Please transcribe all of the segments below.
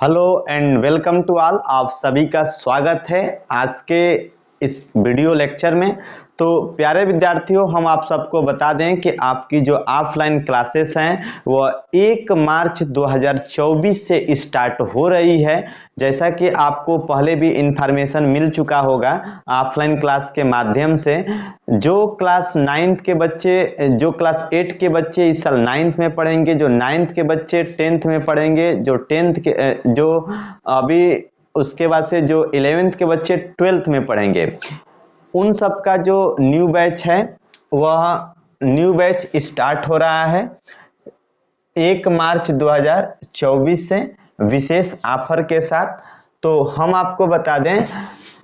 Hello and welcome to all. आप सभी का स्वागत है आज के इस वीडियो लेक्चर में। तो प्यारे विद्यार्थियों, हम आप सबको बता दें कि आपकी जो ऑफलाइन क्लासेस हैं वह 1 मार्च 2024 से स्टार्ट हो रही है। जैसा कि आपको पहले भी इंफॉर्मेशन मिल चुका होगा ऑफलाइन क्लास के माध्यम से। जो क्लास 9th के बच्चे, जो क्लास 8 के बच्चे इस साल 9th में पढ़ेंगे, जो 9th के बच्चे 10th में पढ़ेंगे, जो 10th के जो अभी उसके बाद से जो 11th के बच्चे 12th में पढ़ेंगे, उन सब का जो न्यू बैच है वह न्यू बैच स्टार्ट हो रहा है 1 मार्च 2024 से विशेष ऑफर के साथ। तो हम आपको बता दें,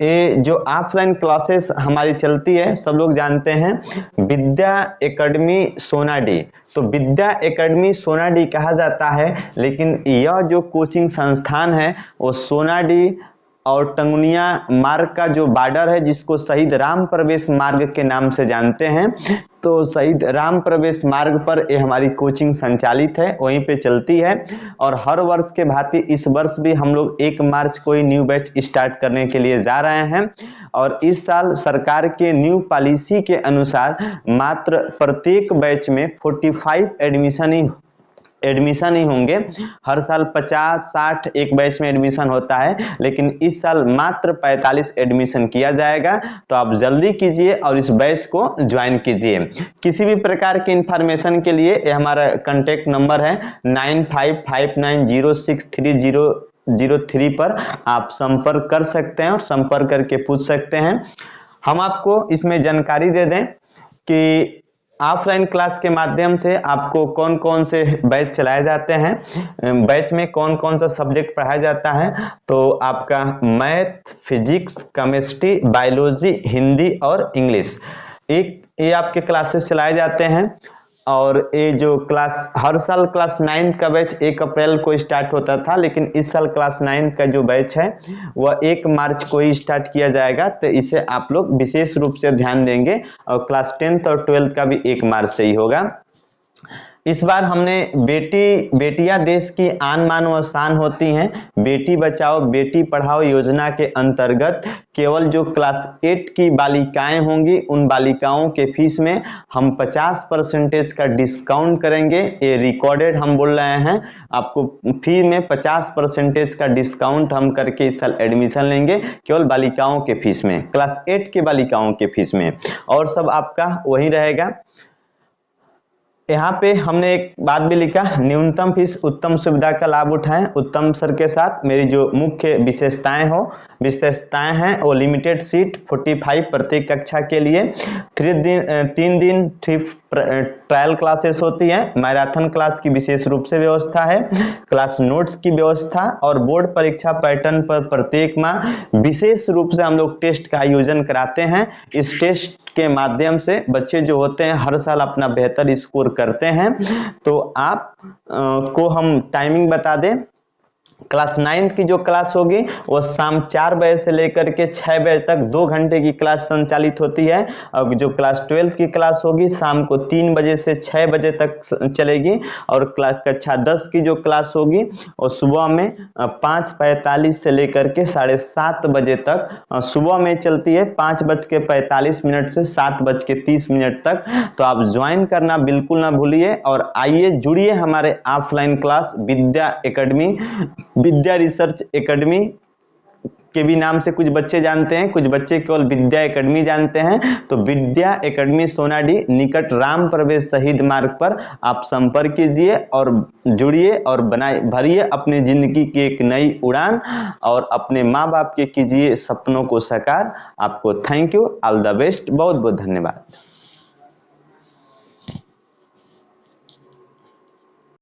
ये जो ऑफलाइन क्लासेस हमारी चलती है सब लोग जानते हैं, विद्या एकेडमी सोनाडी। तो विद्या एकेडमी सोनाडी कहा जाता है, लेकिन यह जो कोचिंग संस्थान है वो सोनाडी और टंगुनिया मार्ग का जो बॉर्डर है, जिसको शहीद राम प्रवेश मार्ग के नाम से जानते हैं, तो शहीद राम प्रवेश मार्ग पर ये हमारी कोचिंग संचालित है, वहीं पे चलती है। और हर वर्ष के भांति इस वर्ष भी हम लोग 1 मार्च को ही न्यू बैच स्टार्ट करने के लिए जा रहे हैं। और इस साल सरकार के न्यू पॉलिसी के अनुसार मात्र प्रत्येक बैच में 45 एडमिशन ही होंगे। हर साल 50-60 एक बैच में एडमिशन होता है, लेकिन इस साल मात्र 45 एडमिशन किया जाएगा। तो आप जल्दी कीजिए और इस बैच को ज्वाइन कीजिए। किसी भी प्रकार की इंफॉर्मेशन के लिए ये हमारा कांटेक्ट नंबर है 9559063003 पर आप संपर्क कर सकते हैं और संपर्क करके पूछ सकते हैं। हम आपको इसमें जानकारी दे दें कि ऑफलाइन क्लास के माध्यम से आपको कौन कौन से बैच चलाए जाते हैं, बैच में कौन कौन सा सब्जेक्ट पढ़ाया जाता है। तो आपका math, physics, chemistry, biology, Hindi और इंग्लिश, ये आपके क्लासेस चलाए जाते हैं। और ये जो क्लास हर साल क्लास 9 का बैच 1 अप्रैल को स्टार्ट होता था, लेकिन इस साल क्लास 9 का जो बैच है वह 1 मार्च को ही स्टार्ट किया जाएगा। तो इसे आप लोग विशेष रूप से ध्यान देंगे। और क्लास 10th और 12th का भी 1 मार्च से ही होगा। इस बार हमने बेटियां देश की आन बान व शान होती हैं, बेटी बचाओ बेटी पढ़ाओ योजना के अंतर्गत केवल जो क्लास 8 की बालिकाएं होंगी उन बालिकाओं के फीस में हम 50% का डिस्काउंट करेंगे। ये रिकॉर्डेड हम बोल रहे हैं, आपको फी में 50% का डिस्काउंट हम करके इस साल एडमिशन लेंगे, केवल बालिकाओं के फीस में, क्लास 8 के बालिकाओं के फीस में, और सब आपका वही रहेगा। यहाँ पे हमने एक बात भी लिखा, न्यूनतम फीस उत्तम सुविधा का लाभ उठाएं उत्तम सर के साथ। मेरी जो मुख्य विशेषताएं हैं वो लिमिटेड सीट 45 प्रत्येक कक्षा के लिए, 3 दिन 3 ट्रायल क्लासेस होती है, मैराथन क्लास की विशेष रूप से व्यवस्था है, क्लास नोट्स की व्यवस्था, और बोर्ड परीक्षा पैटर्न पर प्रत्येक माह विशेष रूप से हम लोग टेस्ट का आयोजन कराते हैं। इस टेस्ट के माध्यम से बच्चे जो होते हैं हर साल अपना बेहतर स्कोर करते हैं। तो आप को हम टाइमिंग बता दें, क्लास 9 की जो क्लास होगी वो शाम 4 बजे से लेकर के 6 बजे तक 2 घंटे की क्लास संचालित होती है। और जो क्लास 12 की क्लास होगी शाम को 3 बजे से 6 बजे तक चलेगी। और कक्षा 10 की जो क्लास होगी वो सुबह में 5:45 से लेकर के 7:30 बजे तक सुबह में चलती है, 5:45 से 7:30 तक। तो आप ज्वाइन करना बिल्कुल ना भूलिए और आइए जुड़िए हमारे ऑफलाइन क्लास विद्या एकेडमी। विद्या रिसर्च एकेडमी के भी नाम से कुछ बच्चे जानते हैं, कुछ बच्चे केवल विद्या एकेडमी जानते हैं। तो विद्या एकेडमी सोनाडी निकट राम प्रवेश शहीद मार्ग पर आप संपर्क कीजिए और जुड़िए और भरिए अपनी जिंदगी की एक नई उड़ान और अपने माँ बाप के कीजिए सपनों को साकार। आपको thank you, all the best, बहुत बहुत धन्यवाद।